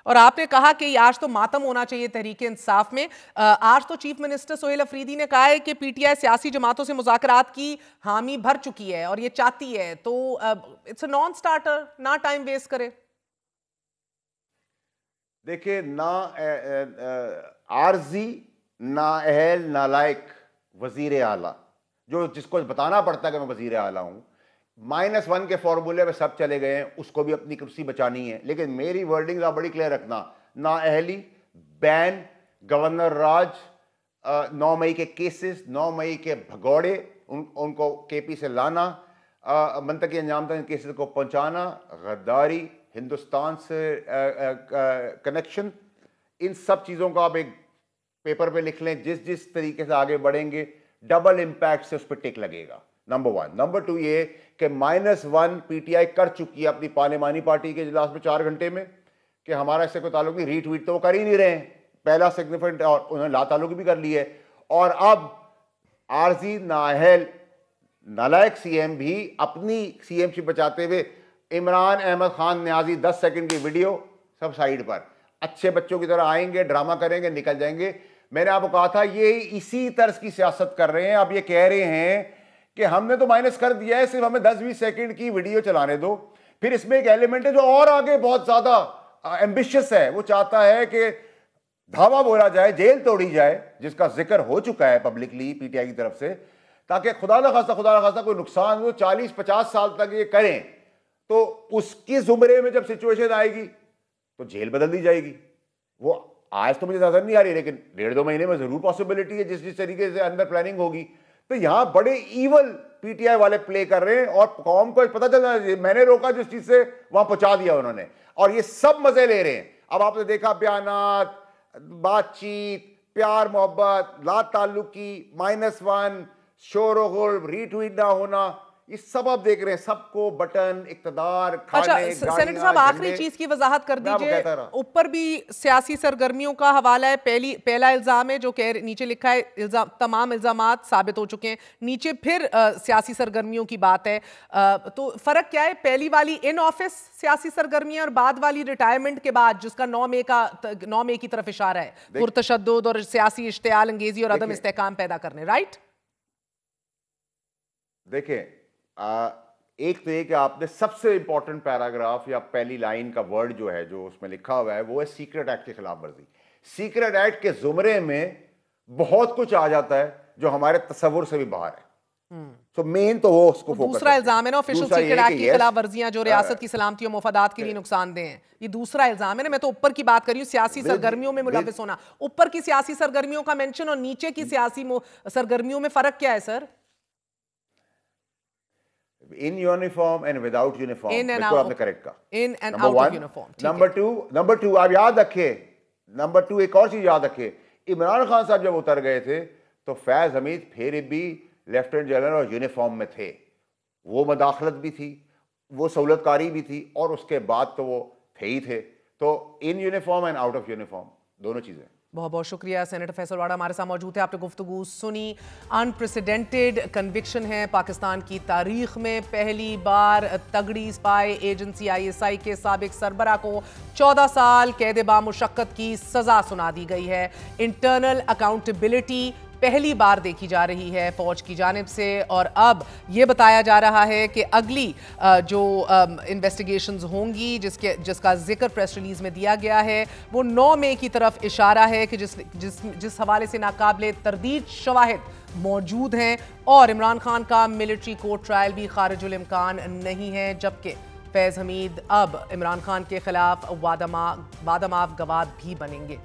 اور آپ نے کہا کہ آج تو ماتم ہونا چاہیے تحریک انصاف میں. آج تو چیف منسٹر سہیل افریدی نے کہا ہے کہ پی ٹی آئی سیاسی جماعتوں سے مذاکرات کی حامی بھر چکی ہے اور یہ چاہتی ہے, تو اٹس اے نان سٹارٹر, نہ ٹائم ویسٹ کرے. دیکھیں, نہ عارضی, نااہل, نالائق وزیر اعلیٰ جس کو بتانا پڑتا ہے کہ میں وزیر اعلیٰ ہوں, -1 کے فارمولے میں سب چلے گئے ہیں, اس کو بھی اپنی کرسی بچانی ہے. لیکن میری ورڈنگ آپ بڑی کلیئر رکھنا, نااہلی, بین, گورنر راج, 9 مئی کے کیسز, 9 مئی کے بھگوڑے, ان کو کے پی سے لانا, منطقی انجام تک ان کیسز کو پہنچانا, غداری, ہندوستان سے کنیکشن, ان سب چیزوں کو آپ ایک پیپر پہ لکھ لیں. جس طریقے سے آگے بڑھیں گے ڈبل امپیکٹ سے اس پہ ٹک لگے گا. نمبر 1. نمبر 2 یہ کہ -1 پی ٹی آئی کر چکی ہے اپنی پارلیمانی پارٹی کے اجلاس میں 4 گھنٹے میں کہ ہمارا اس سے کوئی تعلق نہیں. ری ٹویٹ تو وہ کر ہی نہیں رہے ہیں, پہلا سگنیفیکنٹ, اور انہوں نے لا تعلق بھی کر لی ہے. اور اب عارضی, نااہل, نالائق سی ایم بھی اپنی سی ایم شپ بچاتے ہوئے عمران احمد خان نیازی 10 سیکنڈ کی ویڈیو سب سائیڈ پر, اچھے بچوں کی طرح آئیں گے, ڈرامہ کریں گے, نکل جائیں گے. میں نے آپ کو کہا تھا یہ اسی طرز کی سیاست کر رہے ہیں. اب یہ کہہ رہے ہیں کہ ہم نے تو مائنس کر دیا ہے, صرف ہمیں 10-20 سیکنڈ کی ویڈیو چلانے دو. پھر اس میں ایک ایلیمنٹ ہے جو اور آگے بہت زیادہ ایمبیشس ہے, وہ چاہتا ہے کہ دھاوا بولا جائے, جیل توڑی جائے, جس کا ذکر ہو چکا ہے پبلکلی پی ٹی آئی کی طرف سے, تاکہ خدا نہ خواستہ کوئی نقصان ہو. 40-50 سال تک یہ کریں تو اس کی زمرے میں جب سچویشن آئے گی تو جیل بدل دی جائے گی. وہ آج تو مجھے نظر نہیں آ رہی, لیکن 1.5-2 مہینے میں ضرور پاسبلٹی ہے جس طریقے سے اندر پلاننگ ہوگی. تو یہاں بڑے ایول پی ٹی آئی والے پلے کر رہے ہیں, اور قوم کو پتہ چل رہا ہے میں نے روکا جس چیز سے وہاں پہنچا دیا انہوں نے, اور یہ سب مزے لے رہے ہیں. اب آپ نے دیکھا بیانات, بات چیت, پیار محبت, لا تعلقی, -1, شور و غل, ری ٹویٹ نہ ہونا, یہ سب آپ دیکھ رہے ہیں. سب کو بٹن, اقتدار, کھانے, اچھا سینیٹر صاحب, آخری چیز کی وضاحت کر دیجئے. اوپر بھی سیاسی سرگرمیوں کا حوالہ ہے. پہلا الزام ہے جو کہ نیچے لکھا ہے تمام الزامات ثابت ہو چکے ہیں, نیچے پھر سیاسی سرگرمیوں کی بات ہے. تو فرق کیا ہے؟ پہلی والی ان آفس سیاسی سرگرمیاں اور بعد والی ریٹائرمنٹ کے بعد, جس کا 9 مئی کی طرف اشارہ ہے, پرتشدد اور سیاسی اشتعال انگیزی اور عدم استحکام پیدا کرنے, رائٹ؟ دیکھیں, ایک تو یہ کہ آپ نے سب سے امپورٹنٹ پیراگراف یا پہلی لائن کا ورڈ جو ہے جو اس میں لکھا ہوا ہے وہ ہے سیکرٹ ایکٹ کی خلاف ورزی. سیکرٹ ایکٹ کے زمرے میں بہت کچھ آ جاتا ہے جو ہمارے تصور سے بھی باہر ہے. تو مین تو وہ اس کو فوکس. دوسرا الزام ہے نا آفیشل سیکرٹ ایکٹ کی خلاف ورزیاں جو ریاست کی سلامتی و مفادات کے لیے نقصان دہ ہیں, یہ دوسرا الزام ہے نا. میں تو اوپر کی بات کر رہی ہوں, سیاسی سرگرمیوں میں ملوث ہونا. اوپر کی سیاسی سرگرمیوں کا مینشن اور نیچے کی سیاسی سرگرمیوں میں فرق کیا ہے سر؟ In uniform and without uniform. In and بالکل out. آپ نے کریکٹ کہا. In and out of uniform. Number 2 آپ یاد رکھیں, نمبر 2 ایک اور چیز یاد رکھیں, عمران خان صاحب جب اتر گئے تھے تو فیض حمید پھر بھی لیفٹیننٹ جنرل اور یونیفارم میں تھے. وہ مداخلت بھی تھی, وہ سہولت کاری بھی تھی, اور اس کے بعد تو وہ تھے ہی تھے. تو ان uniform and out of uniform دونوں چیزیں. بہت بہت شکریہ. سینیٹر فیصل واڑا ہمارے ساتھ موجود ہے. آپ نے گفتگو سنی. انپریسیڈنٹڈ کنوکشن ہے پاکستان کی تاریخ میں. پہلی بار تگڑی اسپائی ایجنسی ISI کے سابق سربراہ کو 14 سال قید بامشقت کی سزا سنا دی گئی ہے. انٹرنل اکاؤنٹیبلٹی پہلی بار دیکھی جا رہی ہے فوج کی جانب سے, اور اب یہ بتایا جا رہا ہے کہ اگلی جو انویسٹیگیشنز ہوں گی جس کا ذکر پریس ریلیز میں دیا گیا ہے وہ 9 مئی کی طرف اشارہ ہے کہ جس حوالے سے ناقابل تردید شواہد موجود ہیں, اور عمران خان کا ملٹری کورٹ ٹرائل بھی خارج الامکان نہیں ہے, جبکہ فیض حمید اب عمران خان کے خلاف وادہ معاف گواہ بھی بنیں گے.